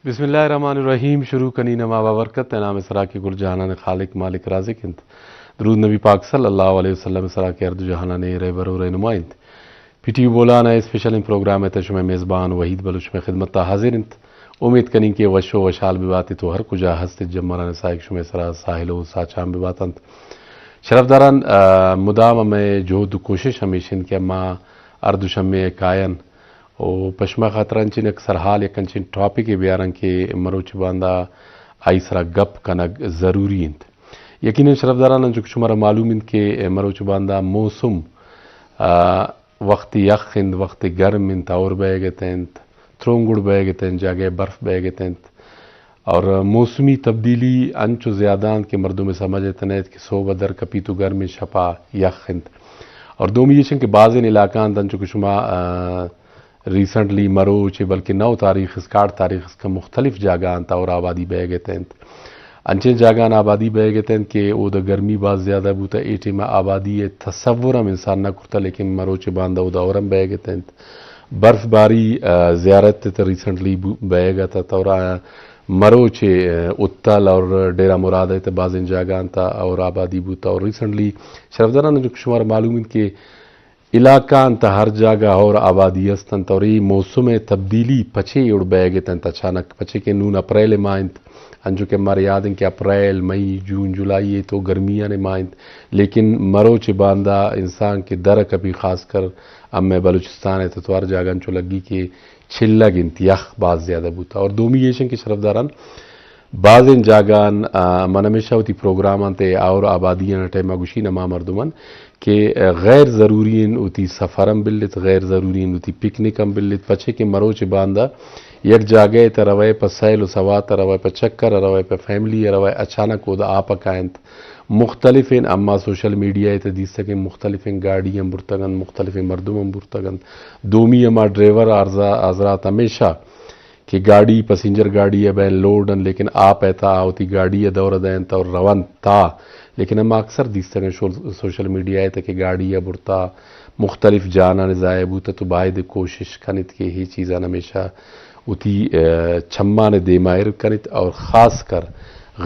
بسم الله الرحمن الرحیم. شروع کنی نما بابرکت نام اسرا کی گل جہانان خالق مالک رازق انت. درود نبی پاک صلی اللہ علیہ وسلم اسرا کے ارد جہانان رہبر و رہنما انت. پی ٹی بولانا اسپیشل پروگرام ہے تشم میزبان وحید بلوچ میں خدمت حاضر انت. امید کنی کہ وشو وشال بباتی تو ہر کجا ہست جمران سائق شم اسرا ساحل و ساچام بباتنت. شرف داران مدام میں جہد کوشش ہمیشن کہ ما ارد شم کائن او پشما خاطران چین اکثر حال یکن چین ٹاپک بیارن کے مروچ باندہ آئی سرا گپ کنگ ضروری انت. یقیناً شرف داران جو شمارا معلوم انت کہ مروچ باندہ موسم وقت یخ انت وقت گرم انت اور بے گتے انت ترونگڑ بے گتے انت جاگے برف بے گتے انت اور موسمی تبدیلی انچو زیادان کے مردوں میں سمجھتے ہیں کہ سو بدر کپی تو گرم شپا یخ انت. اور دومی یہ کہ بعض علاقان انچو کشما ریسنٹلی مروچ بلکہ نو تاریخ اس کاٹ تاریخ اس کا مختلف جاگان تا اور آبادی بے گئے تھے انچے جاگان آبادی بے گئے تھے کہ او دا گرمی باز زیادہ بوتا ایٹی میں آبادی تصورم انسان نہ کرتا لیکن مروچ باندھا او دا اورم بے گئے تھے. برف باری زیارت تا ریسنٹلی بے گئے تھا اور مروچ اتل اور ڈیرہ مراد ہے بعض جاگان تا اور آبادی بوتا. اور ریسنٹلی شرفداران جو شمار معلوم کہ علاقان تا ہر جگہ اور آبادی استن اور یہ موسم تبدیلی پچھے اڑ بے گے تن اچانک پچھے کے نون اپریل ماہنت انجو کہ ہمارے یاد ہیں کہ اپریل مئی جون جولائی یہ تو گرمیاں نے ماہنت لیکن مروچ باندھا انسان کے در کبھی خاص کر اب میں بلوچستان ہے تو ہر جگہ انچو لگی کہ چھلگ انت یخ باز زیادہ بوتا. اور دومی یہ کہ شرفداران بعض ان جاگان من ہمیشہ ہوتی پروگرام تے اور آبادیاں ٹیمہ گوشی نما مردمن کہ غیر ضروری ہوتی سفرم بلت غیر ضروری ہوتی پکنکم بلت پچھے کہ مروچ باندھا یک جاگے تا روائے پا سیل و سوات روائے پا چکر روائے پا فیملی روائے اچانک او دا آپا کائنت مختلف اما سوشل میڈیا تا دیس سکیں مختلف گاڑیاں برتگن مختلف مردم برتگن دومی اما ڈریور آزرات ہمیشہ کہ گاڑی پسنجر گاڑی ہے بین لوڈن لیکن آپ ایتا ہوتی گاڑی ہے دور دین تا اور روان تا لیکن ہم اکثر دیستے ہیں سوشل میڈیا ہے کہ گاڑی ہے برتا مختلف جانا ضائع بوتا تو باید کوشش کنت کہ ہی چیزاں ہمیشہ اتی چھمان دے مائر کنت اور خاص کر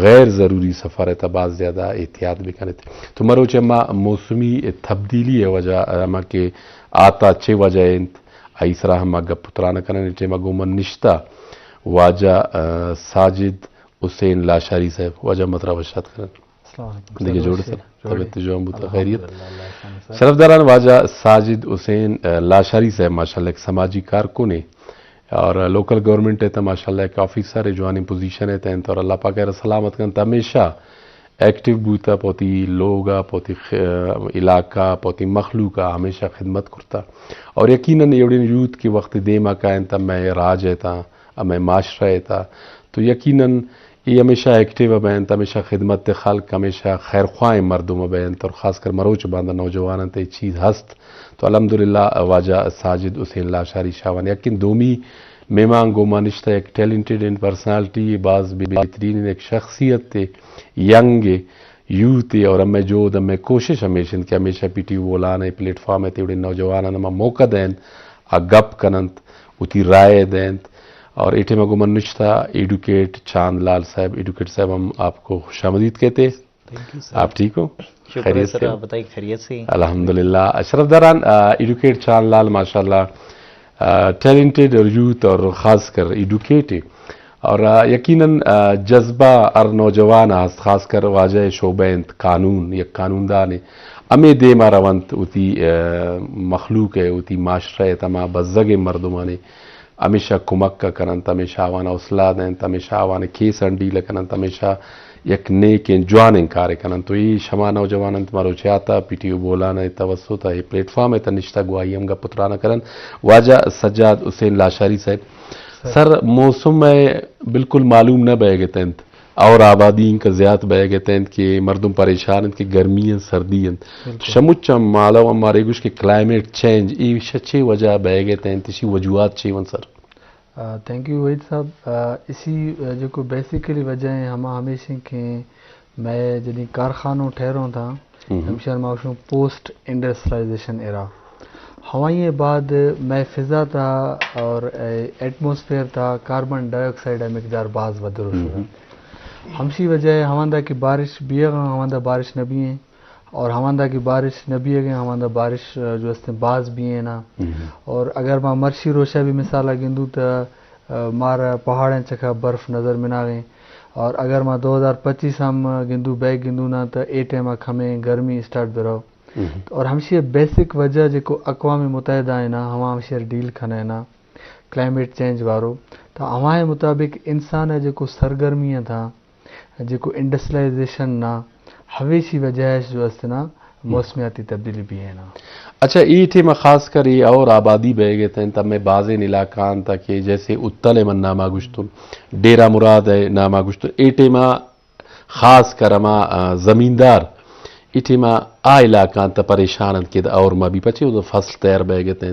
غیر ضروری سفر ہے تا بعض زیادہ احتیاط بھی کنت. تو مروچ اما موسمی تبدیلی ہے وجہ اما کہ آتا چے وجہ انت آئی سرا ہم گپ پترانا کرنے ٹیما گومن نشتہ واجہ ساجد حسین لاشاری صاحب واجہ مطرح وشات کرن دیکھیں جوڑے سر طبیعت جو ہم بوتا خیریت. شرفداران واجہ ساجد حسین لاشاری صاحب ماشاءاللہ ایک سماجی کارکن ہے اور لوکل گورنمنٹ ہے تا ماشاءاللہ ایک آفیسر ہے جوانی پوزیشن ہے تا اور اللہ پاک سلامت کرن تا ہمیشہ ایکٹیو بوتا پوتی لوگا پوتی علاقہ پوتی مخلوقہ ہمیشہ خدمت کرتا. اور یقیناً ایوڑین یوتھ کی وقت دیما کائن تا میں راج ہے تا میں معاشرہ ہے تا تو یقیناً یہ ہمیشہ ایکٹیو بین تا ہمیشہ خدمت خلق ہمیشہ خیر خواہ مردم بین اور خاص کر مروچ باندھا نوجوانان تے چیز ہست تو الحمدللہ واجہ ساجد حسین لاشاری شاوان یقین دومی میمان گوما نشتہ ایک ٹیلنٹڈ ان پرسنالٹی باز بہترین ایک شخصیت تے ینگ یوتھ اور ہمیں جو ہمیں کوشش ہمیشہ کہ ہمیشہ پی ٹی بولانا پلیٹ فارم ہے تیوڑے نوجوانان ہمیں موقع دین گپ کننت اتی رائے دین. اور ایٹھے میں گمن نشتہ ایڈوکیٹ چاند لال صاحب ایڈوکیٹ صاحب ہم آپ کو خوش آمدید کہتے. آپ ٹھیک ہو؟ خیریت سے آپ بتائیے. خیریت سے الحمدللہ. اشرف داران ایڈوکیٹ چاند لال ماشاءاللہ ٹیلنٹڈ اور یوتھ اور خاص کر ایڈوکیٹ اور یقیناً جذبہ اور نوجوان خاص کر واجہ شعبہ قانون یا قانون دان امے دے ماراونت اتی مخلوق ہے اتی معاشرہ ہے تمام بزگ مردمانے ہمیشہ کمک کا کننت ہمیشہ آوانا حوصلہ دین ہمیشہ آوانا کیس انڈیل کننت ہمیشہ یک نیک جوان انکار کنن تو یہ شما نوجوانان تمہارو چاہتا پی ٹی او بولانا توسط ہے پلیٹ فارم ہے تنشتہ گواہی ہم گا پترانا کرن. واجہ سجاد حسین لاشاری صاحب سر موسم میں بالکل معلوم نہ بہ گے تنت اور آبادی ان کا زیادہ بہ گے تنت کہ مردم پریشان کہ گرمی ہیں سردی ہیں شموچ مالا ہمارے گوش کہ کلائمیٹ چینج یہ شچے وجہ بہ گے تنت اسی وجوہات چیون سر. تھینک یو وحید صاحب. اسی جو کو بیسیکلی وجہ ہیں ہم ہمیشہ کہ میں جنہیں کارخانوں ٹھہروں تھا ہمیشہ معاشوں پوسٹ انڈسٹریلائزیشن ایرا ہوائی بعد میں فضا تھا اور ایٹماسفیئر تھا کاربن ڈائی آکسائڈ مقدار بعض ودر ہمشی وجہ ہماندہ کی بارش بھی ہماندہ بارش نبی ہیں اور ہماندہ کی بارش نبی ہے ہماندہ بارش جو اس نے بعض بھی ہیں نا اور اگر ماں مرشی روشا بھی مثال گندو تو مار پہاڑیں چکھا برف نظر منا گئیں اور اگر ماں 2025 ہم گندو بیگ گندو نا تو اے ٹائم کھمیں گرمی اسٹارٹ برو اور ہمشی بیسک وجہ جو اقوام متحدہ ہے نا ہم ہمشی ڈیل کھنا ہے نا کلائمیٹ چینج وارو تو ہمارے مطابق انسان ہے جو سرگرمیاں تھا جو انڈسٹریلائزیشن نا ہمیشی وجہ ہے جو اس نا موسمیاتی تبدیلی بھی ہے نا. اچھا ای ٹھیما خاص کر یہ اور آبادی بہ گئے تھے تب میں بازن علاقان تک کہ جیسے اتل من نامہ گشتن ڈیرا مراد ہے نامہ گشتن ای ٹھیما خاص کر اما زمیندار ای ٹھیما آ علاقان تا پریشان کے اور ما بھی پچے وہ فصل تیار بہ گئے تھے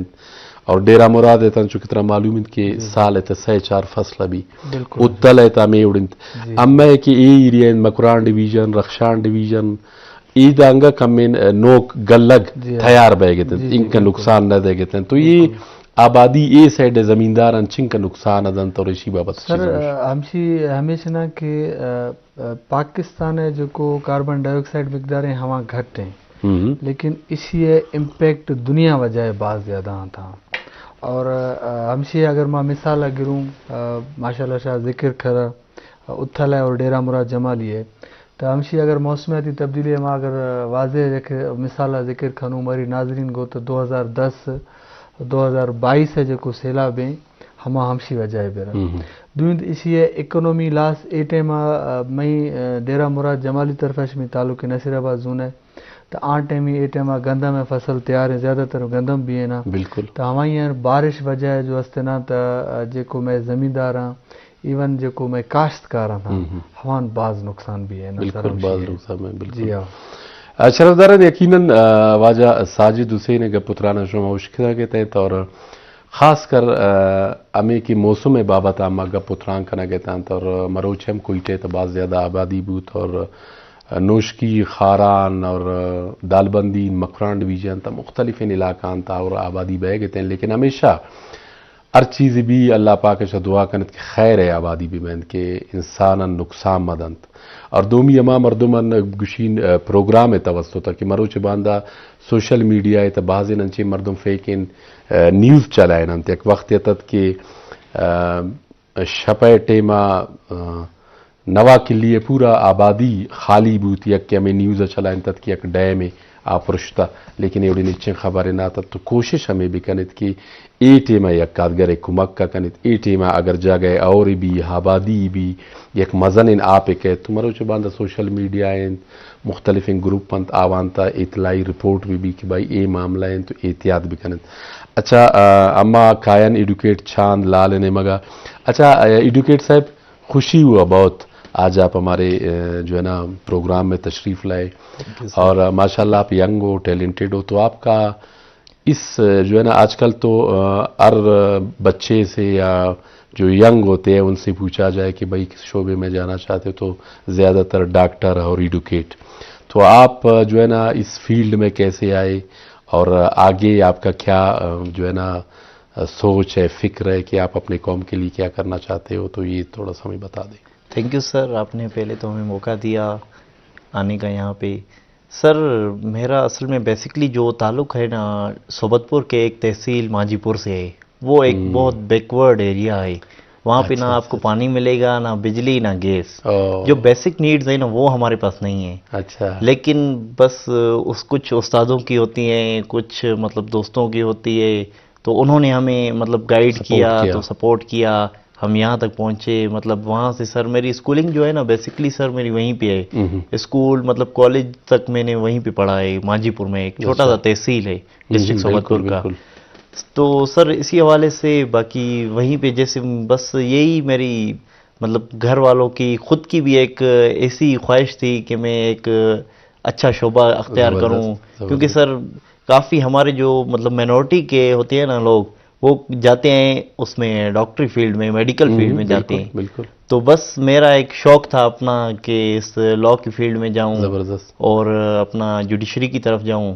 اور ڈیرا مراد ہے تن چونکہ طرح معلوم ہے کہ سال ہے 3-4 فصل بھی اتل ہے تا میں اڑن اما ہے کہ ای area Makran division Rakhshan division ای دانگا کمین نوک گلگ تیار بہ گئے تھے ان کا نقصان نہ دے گئے تھے تو یہ آبادی اے سائڈ زمیندار انچن کا نقصان ادن تو اسی بابت سر ہمشی ہمیشہ نا کہ پاکستان ہے جو کو کاربن ڈائی آکسائڈ مقدار ہیں ہوا گھٹ ہیں لیکن اسی امپیکٹ دنیا وجہ بعض زیادہ تھا اور ہمشی اگر میں مثال گروں ماشاء اللہ شاہ ذکر کر اتھل ہے اور ڈیرا مراد جمالی ہے تو ہمشی اگر موسمیاتی تبدیلی میں اگر واضح مثال ذکر کھنوں مری ناظرین گو تو 2010-2022 ہے جو سیلاب ہیں ہمشی وجہ ہے بیرا دوند اسی ہے اکنومی لاس اے ٹائم میں ڈیرا مراد جمالی طرف میں تعلق نصیر آباد زون ہے تو آن ٹائم اے ٹائم گندم ہے فصل تیار ہے زیادہ تر گندم بھی ہے نا بالکل تو ہماری بارش وجہ ہے جو استنا تو میں زمیندار ہاں ایون جو میں کاشتکار ہاں ہمان بعض نقصان بھی ہے بالکل بعض نقصان ہے بالکل. جی ہاں شرفداران یقیناً واجہ ساجد حسین کا پترانا شما مشکلہ کے تحت اور خاص کر امی کی موسم بابت آما کا پتران کنا کے تحت اور مروچ ہم کوئی تو بعض زیادہ آبادی بوت اور نوشکی خاران اور دالبندی مکران ڈویژن تا مختلف علاقان تا اور آبادی بہ گئے تھے لیکن ہمیشہ ہر چیز بھی اللہ پاک سے دعا کنت کہ خیر ہے آبادی بھی میں کہ انسانا نقصان مدنت اور دومی اما مردمان گشین پروگرام توسط کہ مروچ باندہ سوشل میڈیا ہے بعض ننچے مردم فیکن نیوز چلائے ننت ایک وقت تت کہ شپے ٹیما نوا کلیے پورا آبادی خالی بوت یک کہ ہمیں نیوز چلائیں تت کہ ایک ڈیم میں آپ رشتہ لیکن یہ نیچے خبریں نہ تو کوشش ہمیں بھی کنت کہ اے ٹیما یک کادگر کمک کا کنت اے ٹیما اگر جگہ اور بھی آبادی بھی یک مزن ان آپ کہ تمہارو چباندہ سوشل میڈیا ہیں مختلف گروپ پنت آوانتا اطلاعی رپورٹ بھی کہ بھائی اے معاملہ ہیں تو احتیاط بھی کنت. اچھا اما کائن ایڈوکیٹ چاند لال نے مگا اچھا ایڈوکیٹ صاحب خوشی ہوا بہت آج آپ ہمارے جو ہے نا پروگرام میں تشریف لائے اور ماشاءاللہ آپ ینگ ہو ٹیلنٹڈ ہو تو آپ کا اس جو ہے نا آج کل تو ہر بچے سے یا جو ینگ ہوتے ہیں ان سے پوچھا جائے کہ بھائی کس شعبے میں جانا چاہتے ہو تو زیادہ تر ڈاکٹر اور ایڈوکیٹ تو آپ جو ہے نا اس فیلڈ میں کیسے آئے اور آگے آپ کا کیا جو ہے نا سوچ ہے فکر ہے کہ آپ اپنے قوم کے لیے کیا کرنا چاہتے ہو تو یہ تھوڑا سا ہمیں بتا دیں. تھینک یو سر آپ نے پہلے تو ہمیں موقع دیا آنے کا یہاں پہ. سر میرا اصل میں بیسکلی جو تعلق ہے نا صوبت پور کے ایک تحصیل مانجی پور سے ہے وہ ایک بہت بیکورڈ ایریا ہے وہاں پہ نہ آپ کو پانی ملے گا نہ بجلی نہ گیس جو بیسک نیڈز ہیں نا وہ ہمارے پاس نہیں ہیں. اچھا لیکن بس کچھ استادوں کی ہوتی ہیں کچھ مطلب دوستوں کی ہوتی ہے تو انہوں نے ہمیں مطلب گائیڈ کیا تو سپورٹ کیا ہم یہاں تک پہنچے. مطلب وہاں سے سر میری اسکولنگ جو ہے نا بیسکلی سر میری وہیں پہ ہے اسکول مطلب کالج تک میں نے وہیں پہ پڑھا ہے مانجی پور میں ایک چھوٹا سا تحصیل ہے ڈسٹرکٹ صوبت پور کا. تو سر اسی حوالے سے باقی وہیں پہ جیسے بس یہی میری مطلب گھر والوں کی خود کی بھی ایک ایسی خواہش تھی کہ میں ایک اچھا شعبہ اختیار کروں کیونکہ سر کافی ہمارے جو مطلب مائنورٹی کے ہوتے ہیں نا لوگ وہ جاتے ہیں اس میں ڈاکٹری فیلڈ میں میڈیکل فیلڈ میں جاتے ہیں بالکل تو بس میرا ایک شوق تھا اپنا کہ اس لاء کی فیلڈ میں جاؤں زبردست اور اپنا جوڈیشری کی طرف جاؤں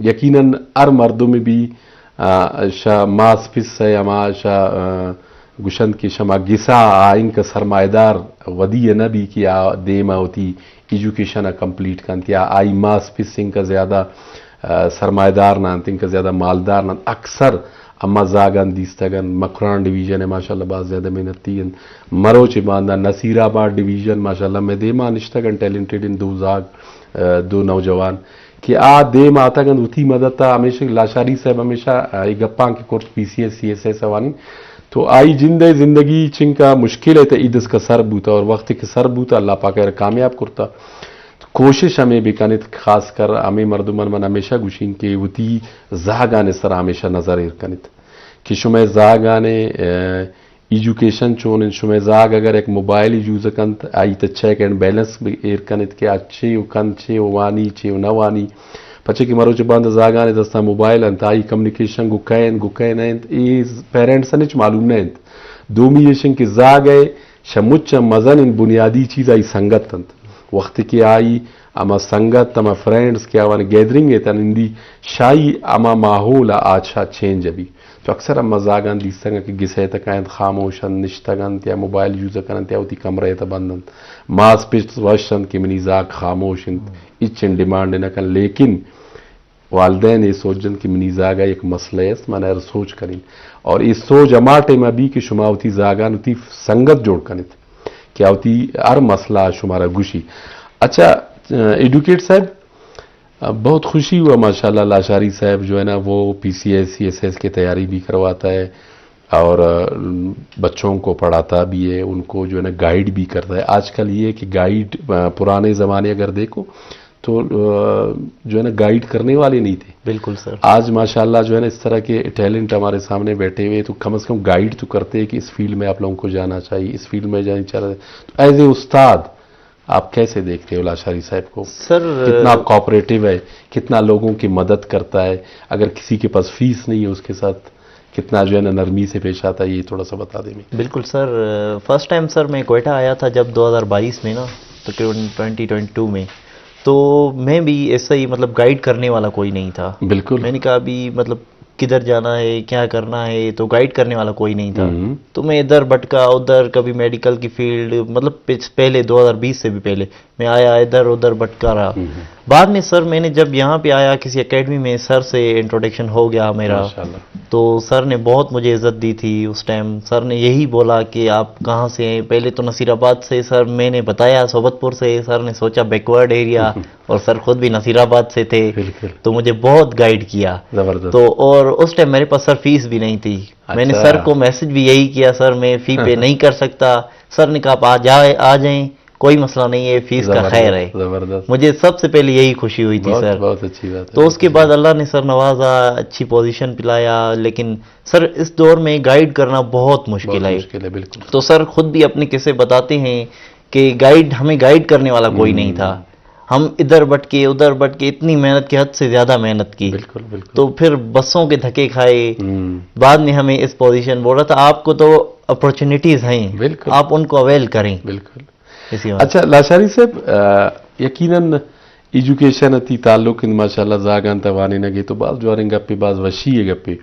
یقیناً ہر مردوں میں بھی شا ماس فس ہے اما شا گشند کی شما گسا ان کا سرمایہ دار ودی نبی کی دیما ہوتی ایجوکیشن کمپلیٹ کنتیا آئی ماس فس ان کا زیادہ سرمایہ دار نانت ان کا زیادہ مالدار نانت اکثر اما زاگان دیستگن مکران ڈویژن ہے ماشاءاللہ بہت زیادہ محنتی ہیں مروچ باندھا نصیر آباد ڈویژن ماشاءاللہ میں دیما نشتگن ٹیلنٹڈ ان دو زاگ دو نوجوان کہ دیم آتا گن اتھی مدد تا ہمیشہ لاشاری صاحب ہمیشہ گپاں کے course P C S C S S وانی تو آئی زندگی چنکا مشکل ہے تو عیدس کا سر بوتا اور وقت کے سر بوتا اللہ پاک کامیاب کرتا کوشش ہمیں بھی کنت خاص کر ہمیں مردمان من ہمیشہ گوشین کے وتی زاگانے سر ہمیشہ نظر ایر کنت کہ شمع زاگانے ایجوکیشن چون شمع زاگ اگر ایک موبائل یوز کنت آئی تو چیک اینڈ بیلنس بھی ایر کنت کہ اچھے کن چھے وانی چھے نوانی پچھے کی مرو چباند زاگانے دستا موبائل انت آئی کمیونیکیشن گکین انت ای پیرنٹس نچ معلوم نینت دومی یشن کی زاگ ہے شمچ مزن ان بنیادی چیز آئی سنگت انت وقت کی آئی اما سنگت اما فرینڈس کی آوان گیدرنگ ہے تن اندی شائی اما ماحول آچھا چینج ابھی تو اکثر اما زاگان دیستنگا کہ گسے تکائند خاموشن نشتگن یا موبائل یوز کرن یا ہوتی کمرے تا بندن ماس پشت وشن کی منی زاگ خاموشن اچن ڈیمانڈ نکن لیکن والدین یہ سوچن کہ منی زاگا ایک مسئلہ ہے میں نے سوچ کریں اور اس سوچ اماٹے میں بھی کہ شما ہوتی زاگان ہوتی سنگت جوڑ کنت کیا ہوتی ہر مسئلہ شمارا گوشی اچھا ایڈوکیٹ صاحب بہت خوشی ہوا ماشاءاللہ لاشاری صاحب جو ہے نا وہ P C S C S S کی تیاری بھی کرواتا ہے اور بچوں کو پڑھاتا بھی ہے ان کو جو ہے نا گائیڈ بھی کرتا ہے آج کل یہ کہ گائیڈ پرانے زمانے اگر دیکھو تو جو ہے نا گائیڈ کرنے والے نہیں تھے بالکل سر آج ماشاءاللہ جو ہے نا اس طرح کے ٹیلنٹ ہمارے سامنے بیٹھے ہوئے تو کم از کم گائیڈ تو کرتے ہیں کہ اس فیلڈ میں آپ لوگوں کو جانا چاہیے اس فیلڈ میں جانا چاہیے تو ایز اے استاد آپ کیسے دیکھتے ہو لاشاری صاحب کو سر کتنا کوآپریٹو ہے کتنا لوگوں کی مدد کرتا ہے اگر کسی کے پاس فیس نہیں ہے اس کے ساتھ کتنا جو ہے نا نرمی سے پیش آتا ہے یہ تھوڑا سا بتا دیں بالکل سر فرسٹ ٹائم سر میں کوئٹہ آیا تھا جب 2022 میں نا تقریباً 2022 میں تو میں بھی ایسا ہی مطلب گائیڈ کرنے والا کوئی نہیں تھا بالکل میں نے کہا ابھی مطلب کدھر جانا ہے کیا کرنا ہے تو گائیڈ کرنے والا کوئی نہیں تھا تو میں ادھر بھٹکا ادھر کبھی میڈیکل کی فیلڈ مطلب پہلے 2020 سے بھی پہلے میں آیا ادھر ادھر بھٹکا رہا بعد میں سر میں نے جب یہاں پہ آیا کسی اکیڈمی میں سر سے انٹروڈکشن ہو گیا میرا تو سر نے بہت مجھے عزت دی تھی اس ٹائم سر نے یہی بولا کہ آپ کہاں سے ہیں پہلے تو نصیر آباد سے سر میں نے بتایا صوبت پور سے سر نے سوچا بیکورڈ ایریا اور سر خود بھی نصیر آباد سے تھے تو مجھے بہت گائیڈ کیا تو اور اس ٹائم میرے پاس سر فیس بھی نہیں تھی میں نے سر کو میسج بھی یہی کیا سر میں فی پے نہیں کر سکتا سر نے کہا آپ آ جائیں کوئی مسئلہ نہیں ہے فیس کا خیر ہے مجھے سب سے پہلے یہی خوشی ہوئی تھی سر بہت اچھی بات تو اس کے بعد اللہ نے سر نوازا اچھی پوزیشن پلایا لیکن سر اس دور میں گائیڈ کرنا بہت مشکل ہے بالکل تو سر خود بھی اپنے قصے بتاتے ہیں کہ ہمیں گائیڈ کرنے والا کوئی نہیں تھا ہم ادھر بٹ کے ادھر بٹ کے اتنی محنت کی حد سے زیادہ محنت کی تو پھر بسوں کے دھکے کھائے بعد میں ہمیں اس پوزیشن بول رہا تھا آپ کو تو اپرچونٹیز ہیں آپ ان کو اویل کریں بالکل اچھا لاشاری صاحب یقیناً ایجوکیشن تی تعلق ماشاءاللہ زاگان توانی نگے تو بعض جواریں گپے بعض وشی ہے گپے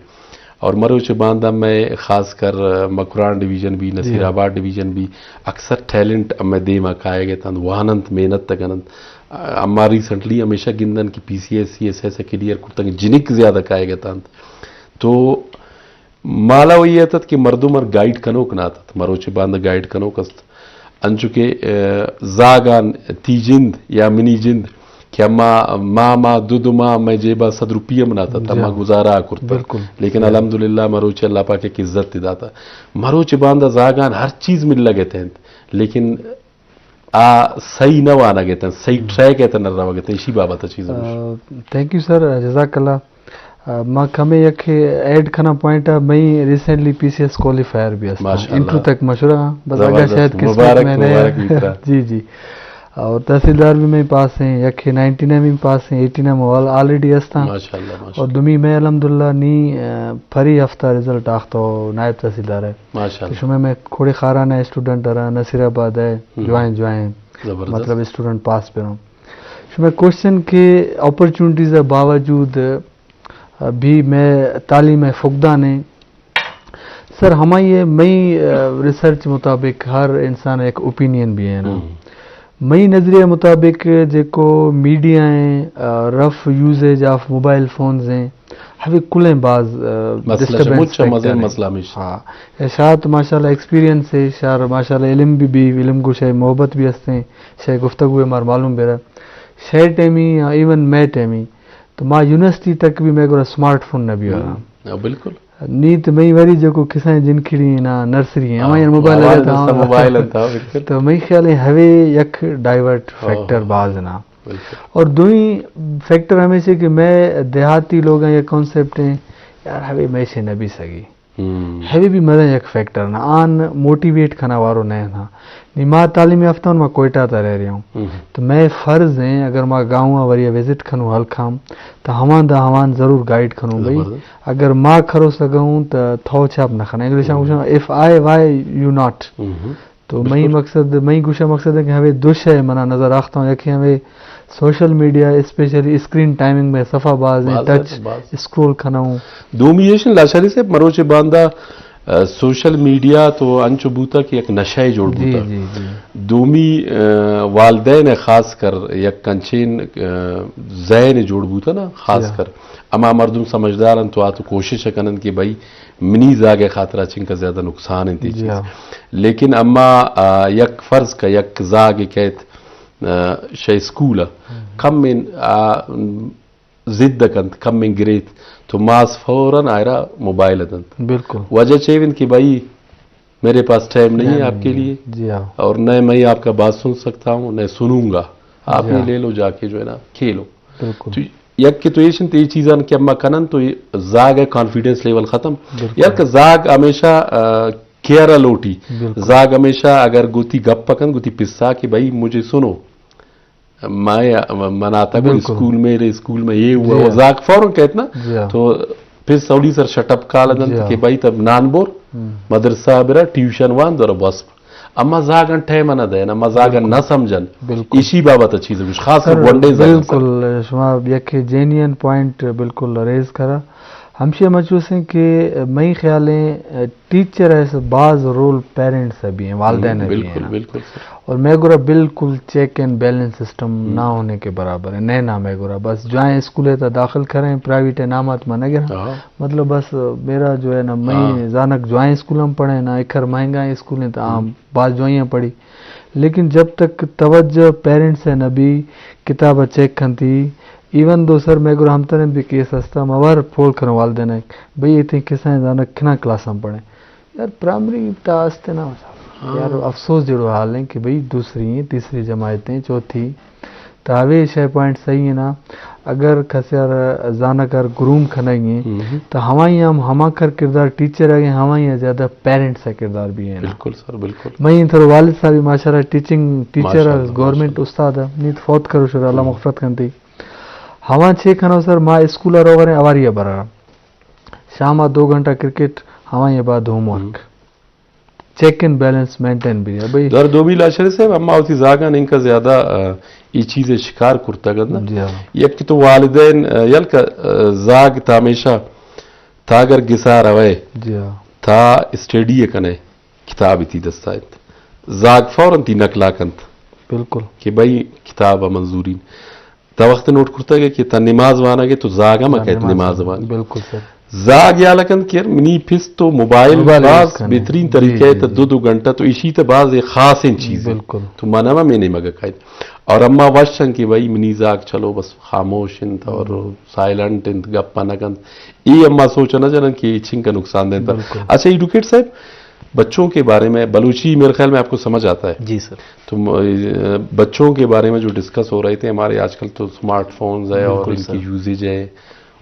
اور مروچ باندھا میں خاص کر مکران ڈویژن بھی نصیر آباد ڈویژن بھی اکثر ٹیلنٹ میں دے میں کھائے گئے تھا وہانت محنت تکنت اما ریسنٹلی ہمیشہ گندن کی P C S C S S clear کرتا جنک زیادہ کھائے گئے تھا تو مالا وہی ہے کہ مردوں مر گائیڈ کنوک نہ تھا مروچ باندھا گائیڈ کنوک است انچکے زاگان تی جند یا منی جند کہ ماں دو ماں میں جیبا 100 روپیہ مناتا تھا ماں گزارا کرتا لیکن الحمدللہ مروچ اللہ پاک کی عزت دیتا مروچ باندھا زاگان ہر چیز مل لگے تھے لیکن صحیح نہ وانا گئے تھے صحیح ٹریک ہے نہ رہا گئے تھے اسی بابت چیز تھینک یو سر جزاک اللہ ماں کھمیں یک ایڈ کھنا پوائنٹ میں ریسنٹلی پی سی ایس کوالیفائر بھی انٹرو تک مشورہ بس اگر شاید قسمت میں نے جی جی اور تحصیلدار بھی میں پاس ہیں یک 99 میں پاس ہیں 89 میں آلریڈی ہستا اور دمی میں الحمدللہ نی پھری ہفتہ رزلٹ آختا نائب تحصیلدار ہے شمع میں کھوڑے خارانہ اسٹوڈنٹ رہا نصیر آباد ہے جوائن مطلب اسٹوڈنٹ پاس پہ رہوں میں کوشچن کے اپرچونٹیز کے باوجود بھی میں تعلیم فقدان ہیں سر. ہماری مئی ریسرچ مطابق ہر انسان ایک اوپینین بھی ہے نا. مئی نظریے مطابق جو میڈیا ہیں رف یوزیج آف موبائل فونز ہیں ہمیں کلیں بعض مسئلہ ہاں شاید ماشاء اللہ ایکسپیرینس ہے شاید ماشاء اللہ علم بھی علم کو شاید محبت بھی ہستے ہیں شاید گفتگو ہمارا معلوم بھی رہا شاید ٹائمی ایون میں ٹائمی تو ماں یونیورسٹی تک بھی میں کو اسمارٹ فون نہ بھی ہو رہا بالکل نیت میں وری جو کسان جن کھڑی نا نرسری ہیں ہمارے موبائل تو میں خیال ہے ہوے یک ڈائیورٹ فیکٹر بعض نا اور دوئی فیکٹر ہمیشہ کہ میں دیہاتی لوگ ہیں یہ کانسیپٹ ہیں یار ہوے میں سے نہ بھی سگی ہوے بھی مزہ یک فیکٹر نا آن موٹیویٹ کھانا وارو نہیں نا نہیں ماں تعلیم یافتہ میں کوئٹہ تا رہ رہا ہوں تو میں فرض ہیں اگر ماں گاؤں وری وزٹ کھنوں حل کھام تو ہمان ضرور گائیڈ کھنوں بھائی اگر ماں کھرو سگوں تو تھو چھاپ نہ کھانا انگلش میں if I why you not تو میں مقصد میں گوشہ مقصد ہے کہ ہمیں دوش ہے منا نظر رکھتا ہوں کہ ہمیں social media specially screen timing میں صفحہ باز ہیں ٹچ اسکرول کھنا ہوں دومیشن لاشاری سے مروچے باندھا سوشل میڈیا تو انچو بوتا کہ ایک نشہ جوڑ بوتا دومی والدین خاص کر یک کنچین ذہن جوڑ بوتا نا خاص کر اما مردم سمجھدارن تو آتو کوشش کنن کہ بھائی منی زاگے خاطرہ چنکا زیادہ نقصان انتی چیز لیکن اما یک فرض کا یک زاگے کہت شای اسکولا کم من زد کنت کم من گریت تو ماس فوراً آئرہ موبائل دنت بالکل وجہ چیون کہ بھائی میرے پاس ٹائم نہیں ہے آپ کے لیے اور نہ میں آپ کا بات سن سکتا ہوں نہ سنوں گا آپ نے لے لو جا کے جو ہے نا کھیلو تو یک کہ تو یہ چیزاں کہ اما کنن تو زاگ ہے کانفیڈنس لیول ختم یک زاگ ہمیشہ کیرا لوٹی زاگ ہمیشہ اگر گوتی گپ پکن گوتی پسا کہ بھائی مجھے سنو میں مناتا کہ اسکول میں یہ ہوا وہ زاگ فوراً کہتنا تو پھر سعودی سر شٹ اپ کالن کہ بھائی تب نان بور مدرسہ برا ٹیوشن وان دور بس اما زاگن ٹائم نہ دے اما زاگن نہ سمجھن اسی بابت اچھی سے خاص کر ون ڈے بالکل شما یک جینین پوائنٹ بالکل ریز کرا ہمشہ مچوس ہیں کہ میں خیال ہے ٹیچر ایسے بعض رول پیرنٹس بھی ہیں والدین بھی ہیں اور میں گورا بالکل چیک اینڈ بیلنس سسٹم نہ ہونے کے برابر ہے نہیں نہ میں گورا بس جائیں اسکولیں تو داخل کریں پرائیویٹ انعامات میں نہ گرا مطلب بس میرا جو ہے نا میں زانک جوائیں اسکولوں میں پڑھیں نا ایکھر مہنگا اسکولیں تو عام بعض جوائیں پڑھی لیکن جب تک توجہ پیرنٹس ہے نبی کتاب چیک کھنتی ایون دو سر میں گرو ہم تنے بھی کیس ہستا موار پھول کرنے والدین ہے بھئی یہ تھیں کسائیں زانا کنا کلاس ہم پڑھیں یار پرائمری تاستے نا یار افسوس جڑو حال ہیں کہ بھئی دوسری ہیں تیسری جماعتیں چوتھی تاوے شے پوائنٹ صحیح ہے نا اگر کسیار زانا کر گروم کھنائیں ہیں تو ہمائی ہما کر کردار ٹیچر ہے ہمائی زیادہ پیرنٹس ہے کردار بھی ہیں بالکل سر بالکل میں انتر والد صاحب ماشاءاللہ ٹیچنگ ٹیچر گورنمنٹ استاد ہے نیت فوت کرو شروع اللہ مغفرت کنتی ہماں چھ کھنو سر ماں اسکول روور ہیں اواری برا شام 2 گھنٹہ کرکٹ ہماں یہ بعد home work check and balance maintain بھی ہے بھائی در دو بھی لاشر سے اما ہوتی زاگا ان کا زیادہ یہ چیزیں شکار کرتا کرنا یک کہ تو والدین یل کا زاگ تا ہمیشہ تھا اگر گسا روے تھا اسٹیڈی کنے کتاب تھی دستایت زاگ فوراً تھی نقلا کنت بالکل کہ بھائی کتاب منظورین تا وقت نوٹ کرتا ہے کہ تا نماز وانا گے تو زاگا میں کہتے نماز وانا بالکل سر زاگ یا لکن کر منی پھس تو موبائل باز بہترین طریقہ ہے تو 2 گھنٹہ تو اسی تے باز ایک خاص ان چیز بالکل تو مانا میں نہیں مگا قائد اور اما وشن کہ بھائی منی زاگ چلو بس خاموش انت اور سائلنٹ انت گپا نکند ای اما سوچنا جنن کہ چھن کا نقصان دینتا اچھا ایڈوکیٹ صاحب بچوں کے بارے میں بلوچی میرے خیال میں آپ کو سمجھ آتا ہے جی سر تو بچوں کے بارے میں جو ڈسکس ہو رہے تھے ہمارے آج کل تو سمارٹ فونز ہے اور ان کی یوزیج ہے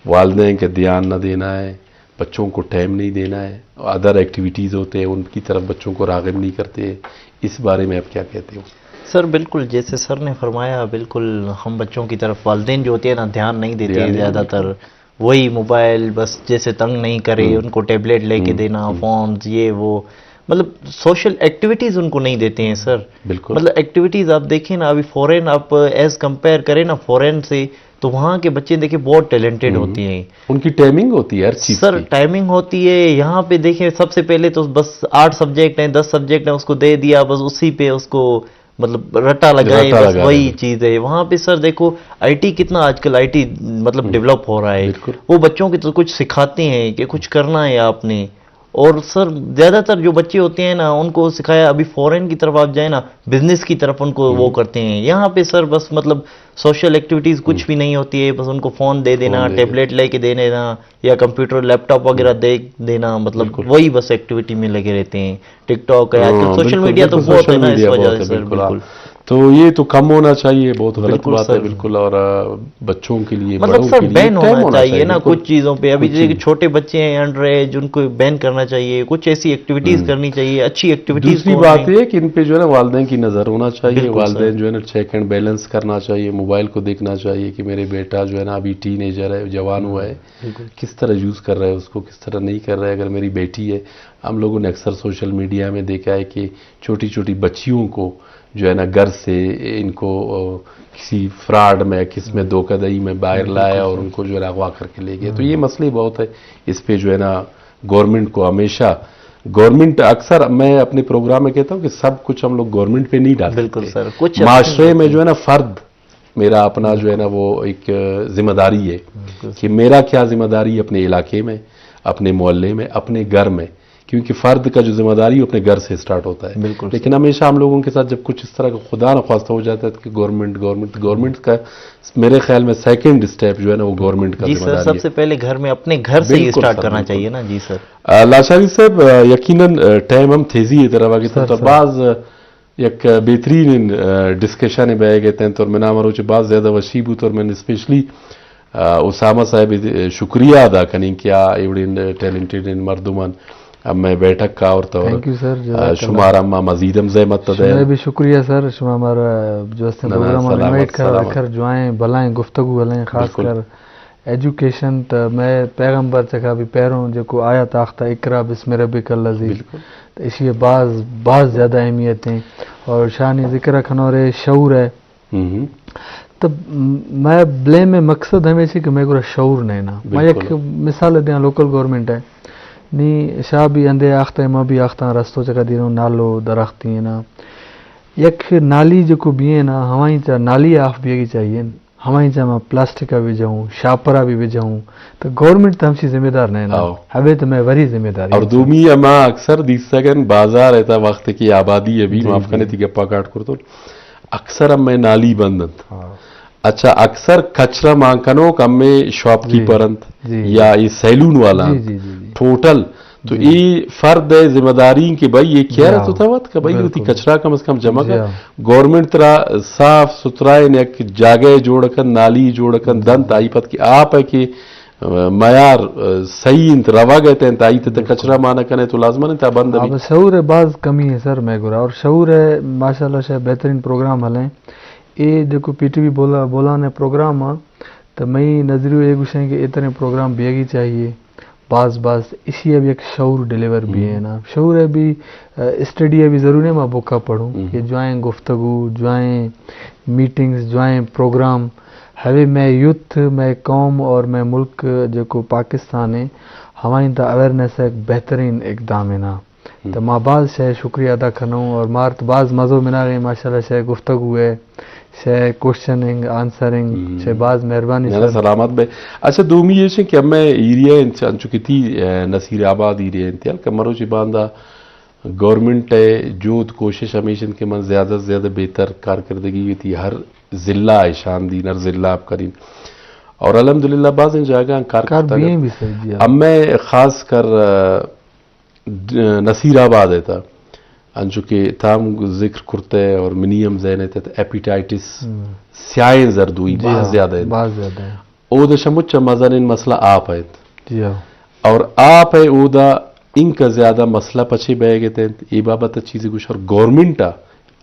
والدین کا دھیان نہ دینا ہے بچوں کو ٹائم نہیں دینا ہے ادر ایکٹیویٹیز ہوتے ہیں ان کی طرف بچوں کو راغب نہیں کرتے اس بارے میں آپ کیا کہتے ہو سر بالکل جیسے سر نے فرمایا بالکل ہم بچوں کی طرف والدین جو ہوتے ہیں نا دھیان نہیں دیتے ہیں زیادہ تر وہی موبائل بس جیسے تنگ نہیں کرے ان کو ٹیبلیٹ لے کے دینا فونز یہ وہ مطلب سوشل ایکٹیویٹیز ان کو نہیں دیتے ہیں سر. بالکل. مطلب ایکٹیویٹیز آپ دیکھیں نا, ابھی فورین آپ ایز کمپیئر کریں نا فورین سے, تو وہاں کے بچے دیکھیں بہت ٹیلنٹڈ ہوتی ہیں. ان کی ٹائمنگ ہوتی ہے ہر چیز سر, ٹائمنگ ہوتی ہے. یہاں پہ دیکھیں سب سے پہلے تو بس 8 سبجیکٹ ہیں 10 سبجیکٹ ہیں, اس کو دے دیا بس اسی پہ اس کو مطلب رٹا لگائے, بس وہی چیز ہے. وہاں پہ سر دیکھو آئی ٹی کتنا آج کل آئی ٹی مطلب ڈیولپ ہو رہا ہے. وہ بچوں کی تو کچھ سکھاتے ہیں کہ کچھ کرنا ہے آپ نے. اور سر زیادہ تر جو بچے ہوتے ہیں نا ان کو سکھایا, ابھی فورن کی طرف آپ جائیں نا بزنس کی طرف ان کو وہ کرتے ہیں. یہاں پہ سر بس مطلب سوشل ایکٹیویٹیز کچھ بھی نہیں ہوتی ہے, بس ان کو فون دے دینا, ٹیبلیٹ لے کے دے دینا, یا کمپیوٹر لیپ ٹاپ وغیرہ دے دینا, مطلب وہی بس ایکٹیویٹی میں لگے رہتے ہیں. ٹک ٹاک ہے آج کل, سوشل میڈیا تو بہت ہے نا اس وجہ سے سر. بالکل. تو یہ تو کم ہونا چاہیے, بہت غلط بات ہے بالکل. اور بچوں کے لیے مطلب سر بین ہونا چاہیے نا کچھ چیزوں پہ. ابھی جیسے چھوٹے بچے ہیں انڈر ایج, ان کو بین کرنا چاہیے, کچھ ایسی ایکٹیویٹیز کرنی چاہیے, اچھی ایکٹیویٹیز. دوسری بات یہ کہ ان پہ جو ہے نا والدین کی نظر ہونا چاہیے. والدین جو ہے نا چیک اینڈ بیلنس کرنا چاہیے, موبائل کو دیکھنا چاہیے کہ میرے بیٹا جو ہے نا ابھی ٹین ایجر ہے, جوان ہوا ہے, کس طرح یوز کر رہا ہے اس کو, کس طرح نہیں کر رہا ہے. اگر میری بیٹی ہے, ہم لوگوں نے اکثر سوشل میڈیا میں دیکھا ہے کہ چھوٹی چھوٹی بچیوں کو جو ہے نا گھر سے ان کو کسی فراڈ میں, کس میں دھوکہ دہی میں باہر لایا اور ان کو جو ہے نا اغوا کر کے لے گیا. تو یہ مسئلے بہت ہے. اس پہ جو ہے نا گورنمنٹ کو ہمیشہ, گورنمنٹ اکثر میں اپنے پروگرام میں کہتا ہوں کہ سب کچھ ہم لوگ گورنمنٹ پہ نہیں ڈالتے. بالکل سر. کچھ معاشرے میں جو ہے نا فرد, میرا اپنا جو ہے نا وہ ایک ذمہ داری ہے کہ میرا کیا ذمہ داری ہے اپنے علاقے میں, اپنے محلے میں, اپنے گھر میں, کیونکہ فرد کا جو ذمہ داری اپنے گھر سے سٹارٹ ہوتا ہے. بالکل. لیکن ہمیشہ ہم لوگوں کے ساتھ جب کچھ اس طرح کا خدا نخواستہ ہو جاتا ہے کہ گورنمنٹ کا میرے خیال میں سیکنڈ سٹیپ جو ہے نا وہ گورنمنٹ کا ذمہ داری ہے. سب سے پہلے گھر میں اپنے گھر سے ہی سٹارٹ کرنا چاہیے نا. جی سر. لاشاری صاحب یقیناً ٹائم ہم تیزی ہے طرح واقعی تو بعض یک بہترین ڈسکشن بہ گئے ہیں. تو میں نام روچ بعض زیادہ وسیع بود اور میں نے اسپیشلی اسامہ صاحب شکریہ ادا کریں کیا ایوڑین ٹیلنٹڈ مردمان اب میں بیٹھک کا اور تو شمار اما مزیدم زحمت تدے. میں بھی شکریہ سر, شما ہمارا جو پروگرام انوائٹ کر جوائیں بلائیں گفتگو بلائیں, خاص کر ایجوکیشن. تو میں پیغمبر چکا بھی پیروں جو آیا تاختہ اقرا بسم ربک الذی, تو اسی بعض زیادہ اہمیت ہیں. اور شانی ذکر کھنورے شعور ہے. تو میں بلیم میں مقصد ہمیشہ کہ میں کو شعور نہیں نا. میں ایک مثال دیا, لوکل گورنمنٹ ہے نی شاہ بھی اندے آختا ہے, ماں بھی آختا رستوں چکا دیروں نالو درختی ہیں نا. یک نالی جو کو بھی ہے نا, ہماری چاہ نالی آف بھی چاہیے, ہماری چاہ میں پلاسٹک کا بھی جاؤں, شاپرا بھی جاؤں. تو گورنمنٹ تو ہمشی ذمہ دار نہیں نا, ابھی تو میں وری ذمہ داری. اور دومی اما اکثر دیس سکن بازار رہتا وقت کی آبادی ابھی معاف کرنے تھی گپا کاٹ کر تو اکثر اب میں نالی بندت. اچھا اکثر کچرا مانکنو کم میں شاپ کیپرنت یا یہ سیلون والا ٹوٹل. تو یہ فرد ہے ذمہ داری کہ بھائی یہ کیا رہتا تھا وقت کہ بھائی ہوتی کچرا کم از کم جمع کر. گورنمنٹ طرح صاف ستھرائے نے ایک جاگے جوڑ کر نالی جوڑ کر دنت آئی پت کہ آپ ہے کہ معیار صحیح انت روا گئے تھے آئی تھے کچرا مانا کرنے تو لازمان ہے تا بند ابھی. شعور ہے بعض کمی ہے سر میں گرا, اور شعور ہے ماشاءاللہ شاید بہترین پروگرام ہلیں. یہ جو پی ٹی وی بولا نے پروگرام تو میں نظریہ یہ گوشیں کہ اتنے پروگرام بھی چاہیے. بعض اسی اب ایک شعور ڈیلیور بھی ہے نا. شعور ہے بھی اسٹڈی ابھی ضروری ہے میں بکا پڑھوں کہ جوائیں گفتگو, جوائیں میٹنگز, جوائیں پروگرام ہے. میں یوتھ, میں قوم اور میں ملک جو کو پاکستان ہے ہماری تا اویئرنیس ایک بہترین اقدام ہے نا. تو ماں بعض شے شکریہ ادا کروں اور مارت بعض مزو منا گئی ماشاءاللہ شے گفتگو ہے, شے کوشچننگ آنسرنگ, شے بعض مہربانی سلامت بھائی. اچھا دومی یہ کہ اب میں ایریا چونکہ تھی نصیر آباد ایریا انتیال کمرو چی باندھا گورنمنٹ ہے جو کوشش ہمیشہ کے من زیادہ سے زیادہ بہتر کارکردگی ہوئی تھی. ہر ضلع ہے شان دین, ہر ضلع آپ کریں اور الحمدللہ بعض ان جگہ کارکردگی بھی. اب میں خاص کر نصیر آباد ہے تھا انچو کہ تام ذکر کرتے اور منیم زینے تھے ایپیٹائٹس سیائیں زردوئی بہت زیادہ ہے. او دا شمچہ مزن ان مسئلہ آپ ہے اور آپ ہے او دا ان کا زیادہ مسئلہ پچھے بہ گئے تھے. یہ بابت چیزیں کچھ اور گورنمنٹ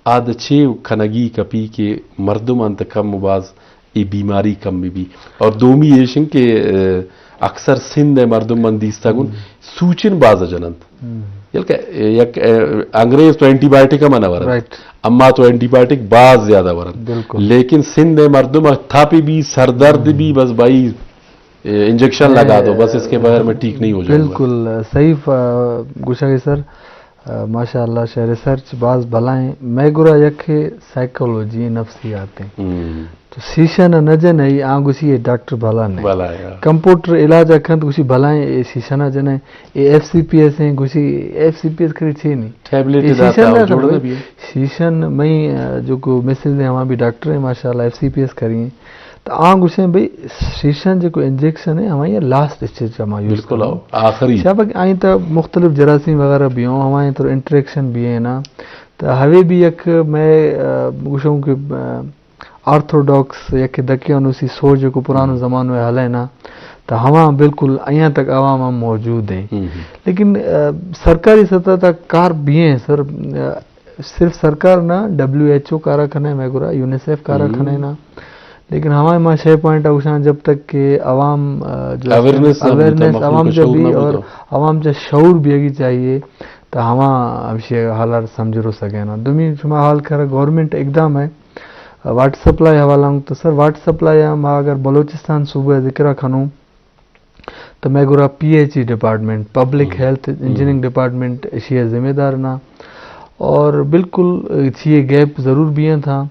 آدھ چھے کھنگی کپی کے مردم انت کم مباز یہ بیماری کم بھی. اور دومی ایشن کے اکثر سندھ مردم مندیستا گن سوچن باز جنند یلکہ یک انگریز تو اینٹی بایوٹک منا ورن Right. اما تو اینٹی بایوٹک باز زیادہ ورن بالکل. لیکن سندھ مردم تھاپی بھی سر درد بھی بس بھائی انجیکشن لگا دو بس اس کے بغیر میں ٹھیک نہیں ہو جاؤں گا. بالکل صحیح گوشہ گئی سر ماشاء اللہ شہ ریسرچ بعض بلائیں میں گرا یک سائیکولوجی نفسیات ہیں تو شیشہ نہ نجن ہے آ گوشی یہ ڈاکٹر بھلا نہیں بھلا ہے کمپیوٹر علاج اکھن تو گوشی بلائیں یہ شیشہ نہ جنے یہ ایف سی پی ایس ہیں گوشی ایف سی پی ایس کری چھے نہیں ٹیبلٹ یہ شیشہ نہ جوڑنا کرو بھی ہے. شیشن میں جو کو مسز ہیں ہمارا بھی ڈاکٹر ہیں ماشاء اللہ ایف سی پی ایس کری ہیں تو آ گوشیں بھئی شیشن جو کو انجیکشن ہے ہمارے لاسٹ اسٹیج ہمارا یوز بالکل آخری شابک آئیں تو مختلف جراثیم وغیرہ بھی ہوں ہمارے تو انٹریکشن بھی ہیں نا تو ہوے بھی یک میں گوشوں کہ آرتھوڈاکس یک دکیان اسی سوچ جو کو پرانا زمانہ میں حل ہے نا تو ہماں بالکل آئیں تک عوام ہم موجود ہیں لیکن سرکاری سطح تک کار بھی ہیں سر صرف سرکار نہ WHO کارا کھنے میں گرا یونیسیف کارا کھنے نا لیکن ہمارے ماں 6 پوائنٹ اوشان جب تک کہ عوام جو Awareness اویئرنیس مخلوق عوام کو جب شعور بھی نہ اور بودو. عوام جب شعور بھی اگی چاہیے تو ہماں ہمشہ حالات سمجھ رو سکے نا دومی شما حال کر گورنمنٹ اقدام ہے واٹر سپلائی حوالہ ہوں تو سر واٹر سپلائی ماں اگر بلوچستان صوبہ ذکر کھنوں تو میں گرا PHE department public health engineering department اشیاء ذمہ دار نا اور بالکل یہ گیپ ضرور بھی ہیں تھا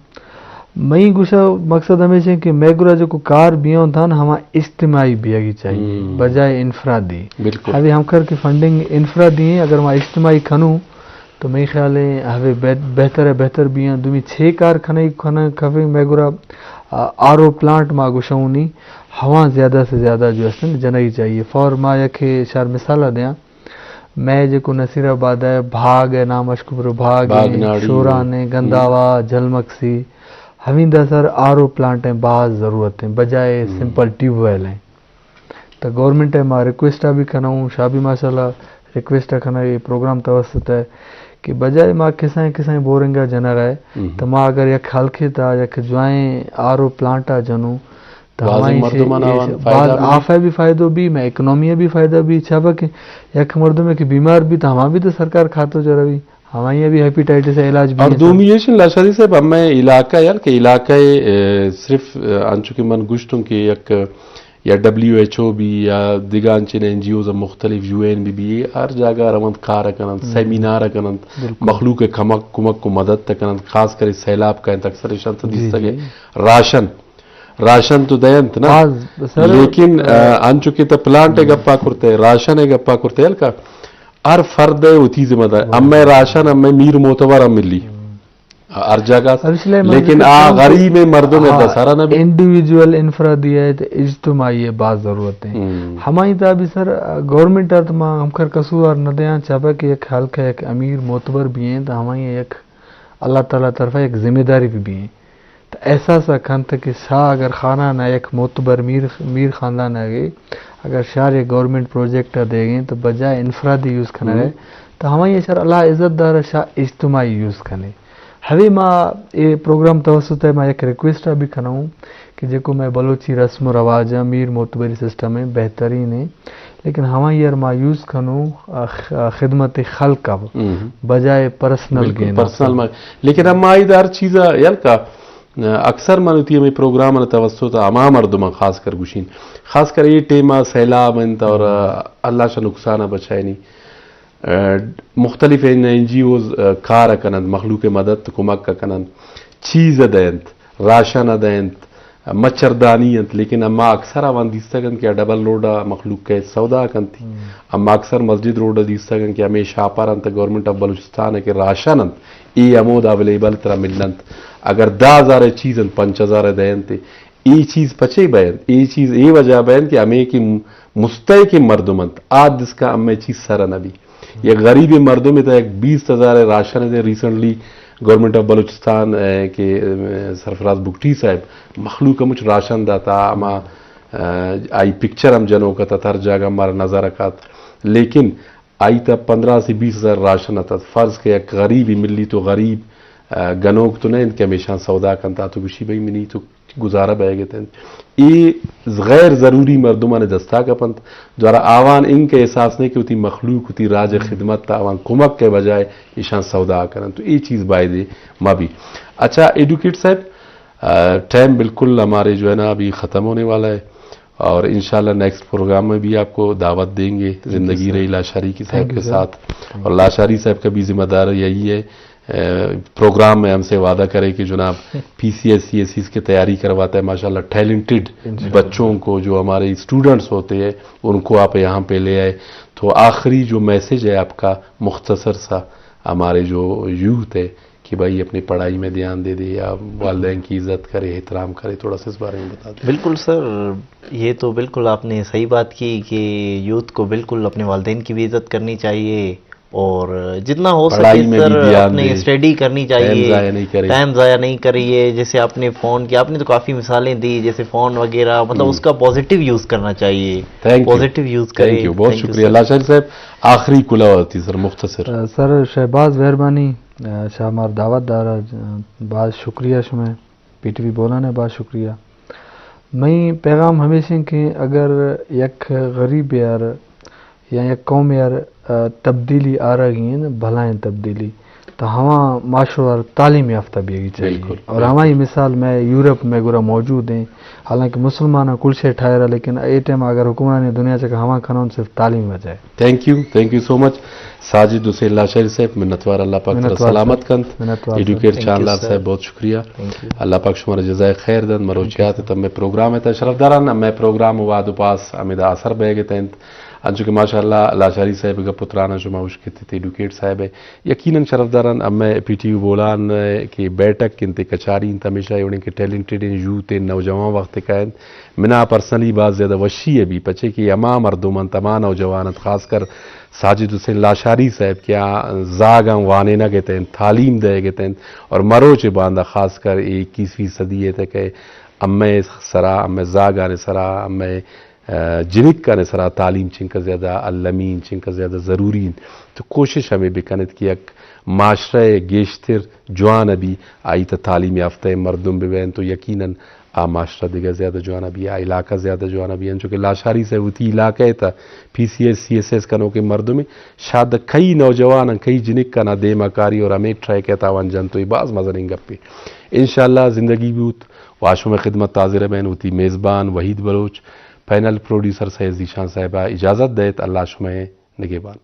میں گوشہ مقصد ہمیشہ کہ میں گرا جو کو کار بھی ہوں تھا نا ہمیں اجتماعی بھی آگی چاہیے بجائے انفرادی بالکل ابھی ہم کر کے فنڈنگ انفرادی ہیں اگر میں اجتماعی کھنوں تو میرے خیال ہے ہمیں بہتر بھی ہیں دومی 6 کار کھنے کھوے میں گرا RO پلانٹ ماں گوشوں نہیں ہوا زیادہ سے زیادہ جو ہے جنائی چاہیے فور ماں یک شار مثالہ دیاں میں جو کو نصیر آباد ہے بھاگ ہے نام اشکبر بھاگ ہے شوران ہے گنداوا جھلمکسی ہمیندہ سر RO پلانٹ ہیں بعض ضرورت ہیں بجائے سمپل ٹیوب ویل ہیں تو گورنمنٹ ہے ماں ریکویسٹا بھی کھنا ہوں شاہ بھی ماشاء اللہ ریکویسٹا کھنا یہ پروگرام توسط ہے کہ بجائے ماں کسائیں بورنگا جنر ہے تو ماں اگر یک ہلکے تا یک جوائیں RO پلانٹا جنوں تو ہماری بعض آفہ بھی فائدہ بھی میں اکنومی بھی فائدہ بھی چھابا کہ یک مردوں میں کہ بیمار بھی تو ہمیں بھی تو سرکار کھاتو جو روی ہمیں بھی ہیپیٹائٹس علاج بھی اور دومیشن لاشادی صاحب ہمیں علاقہ یار کہ علاقہ صرف انچو من گشتوں کہ یک یا WHO بھی یا دیگانچن NGOز مختلف UN بھی ہر جگہ روند کار کنند سیمینار کنند مخلوق کمک کو مدد کنند خاص کر سیلاب کا اکثر شانت دیستا گئے راشن تو دینت نا لیکن انچو کہ تا پلانٹ گپا کرتے راشن گپا کرتے ہلکا ہر فرد ہوتی ذمہ دار امی راشن امی میر معتبر ملی ہر جگہ لیکن غریب مردوں میں دسارا نہ بھی انڈیویجول انفرادی ہے اجتماعی ہے بعض ضرورت ہیں ہماری تا بھی سر گورنمنٹ ہم کر قصور نہ دیاں چاہتا کہ ایک حلقہ ایک امیر معتبر بھی ہیں تو ہماری ایک اللہ تعالیٰ طرف ایک ذمہ داری بھی ہیں تو احساس رکھن تھا کہ شاہ اگر خانہ نہ ایک معتبر میر خاندان ہے گئی اگر شاہ یہ گورنمنٹ پروجیکٹ دے گئے تو بجائے انفرادی یوز کرنا ہے تو ہمیں یہ سر اللہ عزت دار شاہ اجتماعی یوز کرنے ہوے ماں یہ پروگرام توسط ہے میں ایک ریکویسٹ بھی کھنا ہوں کہ جے میں بلوچی رسم و رواج میر معتبری سسٹم ہے بہترین ہے لیکن ہمیں یار ماں یوز کنوں خدمت خلق کا بجائے پرسنل گین لیکن ہم آئی دار چیز یار کا اکثر منوتی میں پروگرام توسط اما مردم خاص کر گوشین خاص کر یہ ٹیما سیلاب انت اور اللہ سے نقصان بچائے نہیں مختلف NGOز کار کنند مخلوق مدد کمک کنند چیز دینت راشن دینت مچھردانی انت لیکن اما اکثر آوان دیستا گن کہ ڈبل روڈا مخلوق کے سودا کنتی اما اکثر مسجد روڈا دیستا گن کہ ہمیں شاپار انت گورنمنٹ آف بلوچستان ہے کہ راشن انت ای امود اویلیبل ترہ ملنت اگر 10,000 چیز انت 5,000 دینتے ای چیز پچے بیان ای چیز ای وجہ بیان کہ ہمیں کی مستحق مردم انت آج جس کا ہمیں چیز سر نبی یہ غریب مردوں میں تھا ایک 20,000 راشن ہے ریسنٹلی گورنمنٹ آف بلوچستان کے سرفراز بگٹی صاحب مخلوق کا مجھ راشن داتا اما آئی پکچر ہم جنوں کا تھا ہر جگہ ہمارا نظر رکھات لیکن آئی تا 15 سے 20,000 راشن آتا فرض کہ ایک غریب ہی ملی تو غریب گنوک تو نہیں ان کے ہمیشہ سودا کنتا تو گوشی بھائی منی تو گزارا بہ گئے یہ غیر ضروری مردمان دستا کا پنت دوارا آوان ان کے احساس نہیں کہ ہوتی مخلوق ہوتی راج خدمت تا آوان کمک کے بجائے ایشان سودا کرن تو یہ چیز باعث ما بھی. اچھا ایڈوکیٹ صاحب ٹائم بالکل ہمارے جو ہے نا ابھی ختم ہونے والا ہے اور انشاءاللہ نیکسٹ پروگرام میں بھی آپ کو دعوت دیں گے. زندگی رہی لاشاری کی صاحب کے ساتھ اور لاشاری صاحب کا بھی ذمہ دار یہی ہے پروگرام میں ہم سے وعدہ کرے کہ جناب P C S C S سیز کی تیاری کرواتا ہے ماشاءاللہ ٹیلنٹڈ بچوں کو جو ہمارے اسٹوڈنٹس ہوتے ہیں ان کو آپ یہاں پہ لے آئے. تو آخری جو میسج ہے آپ کا مختصر سا ہمارے جو یوتھ ہے کہ بھائی اپنی پڑھائی میں دھیان دے دے یا والدین کی عزت کرے احترام کرے, تھوڑا سا اس بارے میں بتا دیں. بالکل سر, یہ تو بالکل آپ نے صحیح بات کی کہ یوتھ کو بالکل اپنے والدین کی بھی عزت کرنی چاہیے اور جتنا ہو سکے سر اپنے اسٹڈی کرنی چاہیے, ٹائم ضائع نہیں کریے. جیسے آپ نے فون کی آپ نے تو کافی مثالیں دی, جیسے فون وغیرہ مطلب اس کا پازیٹیو یوز کرنا چاہیے, پازیٹیو یوز کریں. بہت شکریہ لاشاری صاحب. آخری کلا ہوتی سر مختصر. سر شہباز مہربانی شاہ ہمار دعوت دارا بعض شکریہ شمیں پی ٹی وی بولانے بعض شکریہ. میں پیغام ہمیشہ کہ اگر یک غریب یار یا یک قوم یار تبدیلی آ رہی ہیں بھلائیں تبدیلی تو ہماں معاشرہ تعلیم یافتہ بھی چاہیے. اور ہماری مثال میں یورپ میں گرا موجود ہیں, حالانکہ مسلمان کل سے ٹھہرا لیکن اے ٹائم اگر حکمرانی دنیا سے ہماں کھانا صرف تعلیم وجہ ہے. تھینک یو سو مچ ساجد حسین لاشاری صاحب. منتوار اللہ پاک سلامت کنت. ایڈوکیٹ چاندلار صاحب بہت شکریہ. اللہ پاک شمار جزائے خیر دن مروچیات تم میں پروگرام ہے شرف داران میں پروگرام واد پاس امیدہ اثر بہ گئے تھے انچو کہ ماشاءاللہ لاشاری صاحب کا پترانا شما مشکل تھے ایڈوکیٹ صاحب ہے یقیناً شرف داران. اب میں پی ٹی وی بولان کی بیٹھک کنتے کچاری انت ہمیشہ انہیں کے ٹیلنٹڈ یوتھ نوجوان وقت قائد منا پرسنلی بات زیادہ وشی ہے بھی پچے کہ اما مردمان تمام نوجوانت خاص کر ساجد حسین لاشاری صاحب کیا زاگاں وانے نہ گئے ہیں تعلیم دے گئے ہیں اور مروچ باندھا خاص کر 21ویں صدی ہے کہ امیں سرا امیں زاگانے سرا امیں جنک کا نسرا تعلیم چنکا زیادہ علمین چنکا زیادہ ضروری. تو کوشش ہمیں بکنت کی ایک معاشرہ گیشتر جوان ابھی آئی تا تعلیم یافتہ مردم بوین تو یقیناً آ معاشرہ دیگا زیادہ جوانا بھی آ علاقہ زیادہ جوانا بھی ہیں. چونکہ لاشاری سے ہوتی علاقہ تھا P C S C S S کنوں کے مردوں میں شاید کئی نوجوان کئی جنک کا نہ دیما کاری اور ہمیں ٹرائی کہتا وان جن تو یہ بعض مزہ نہیں گپے انشاءاللہ زندگی بھی واشوں میں خدمت تاظر بین ہوتی. میزبان وحید بلوچ, پینل پروڈیوسر سید ذیشان صاحبہ اجازت دیت. اللہ شمع نگہبان.